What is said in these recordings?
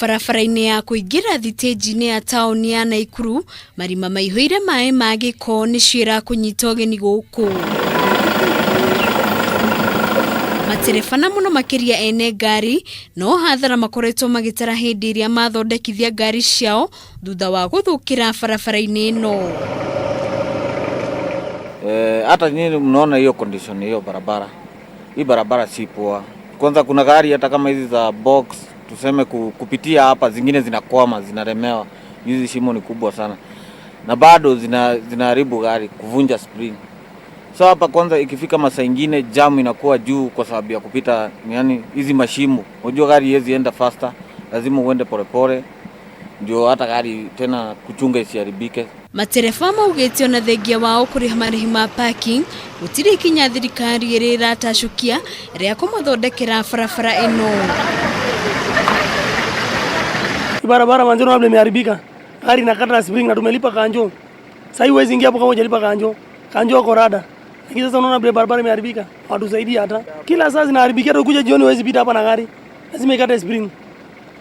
Barabara-ini ya kuingira thitinji-ini ya tauni ya Naikuru, marima maihũire maĩ ma gĩko nĩ ciĩra kũnyita ũgeni gũkũ. Matereba na mũno makiria ene ngari no hathara makoretwo magĩtara hĩndĩ ĩrĩa mathondekithia ngari ciao thutha wa gũthũkĩra barabara-ini ĩno. Hata nyinyi mnaona hiyo condition hiyo barabara. Hii barabara si poa. Kwanza kuna gari hata kama hizi za box tuseme kupitia hapa zingine zinakwama, zinaremewa. Hizi shimo ni kubwa sana. Na bado zinaharibu gari, kuvunja spring. So hapa kwanza ikifika masaa ingine jam inakuwa juu kwa sababu ya kupita yani hizi mashimo. Unajua gari haiwezi enda faster, lazima uende polepole. Ndio hata gari tena kuchunga isiharibike. Matereba maugĩte ona thengia wao kũrĩha marĩhi ma parking gũtirĩ ikinya thirikari ĩrĩa ĩratacukia rĩa kũmathondekera barabara ĩno. Barabara manjano hapo imeharibika. Gari inakata spring na tumelipa kanjo. Sasa huwezi ingia hapo kama hujalipa kanjo. Kanjo korada. Lakini sasa unaona vile barabara imeharibika. Watusaidie hata. Kila saa zinaharibikia ukija jioni huwezi pita hapa na gari. Lazima ikate spring.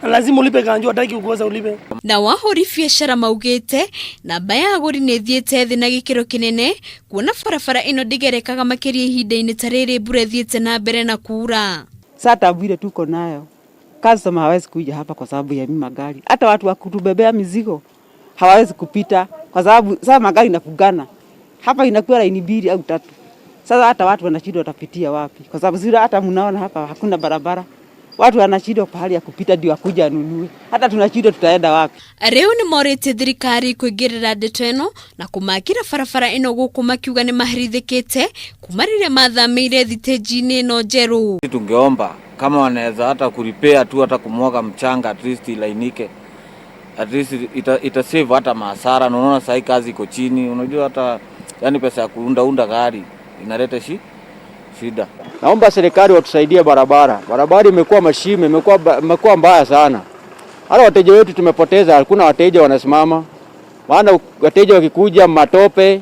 Lazima ulipe kanjo, hataki ukosa ulipe. Na wahũri biacara maugĩte namba ya agũri nĩ thiĩte thĩ na gĩkĩro kĩnene kuona barabara ĩno ndĩgerekaga makĩria ihinda-inĩ ta rĩrĩ mbura thiĩte na mbere na kuura. Sasa vile tuko nayo, customer hawezi kuja hapa kwa sababu ya magari. Hata watu wa kutubebea mizigo hawawezi kupita kwa sababu sasa magari inafugana. Hapa inakuwa laini 2 au 3. Sasa hata watu wanashindwa watapitia wapi? Kwa sababu zile hata mnaona hapa hakuna barabara. Watu wanashindwa pahali ya kupita ndio akuja anunue. Hata tunashindwa tutaenda wapi? Rĩu nimoritie thirikari kuingĩrĩra ndeto ĩno na kumaakira barabara ĩno gũkũ makiuga nĩ mahirithĩkĩte kuma rĩrĩa mathamĩire thitinji-ini ĩno njerũ. Tungeomba kama wanaweza hata kuripea tu hata kumwaga mchanga at least ilainike. At least ita save hata mahasara. Unaona sasa kazi iko chini. Unajua hata yani pesa ya kuunda gari inaleta shida. Naomba serikali watusaidie barabara. Barabara imekuwa mashime, imekuwa mbaya sana. Hata wateja wetu tumepoteza, hakuna wateja wanasimama. Maana wateja wakikuja matope,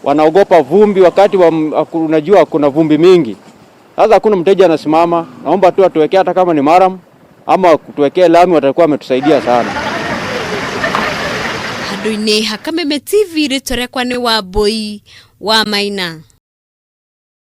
wanaogopa vumbi wakati unajua kuna vumbi mingi. Sasa hakuna mteja anasimama. Naomba tu atuwekee hata kama ni maram ama tuwekee lami, watakuwa wametusaidia sana. Handũ-inĩ ha Kameme TV rĩtwa rĩakwa nĩ Wambui wa Maina.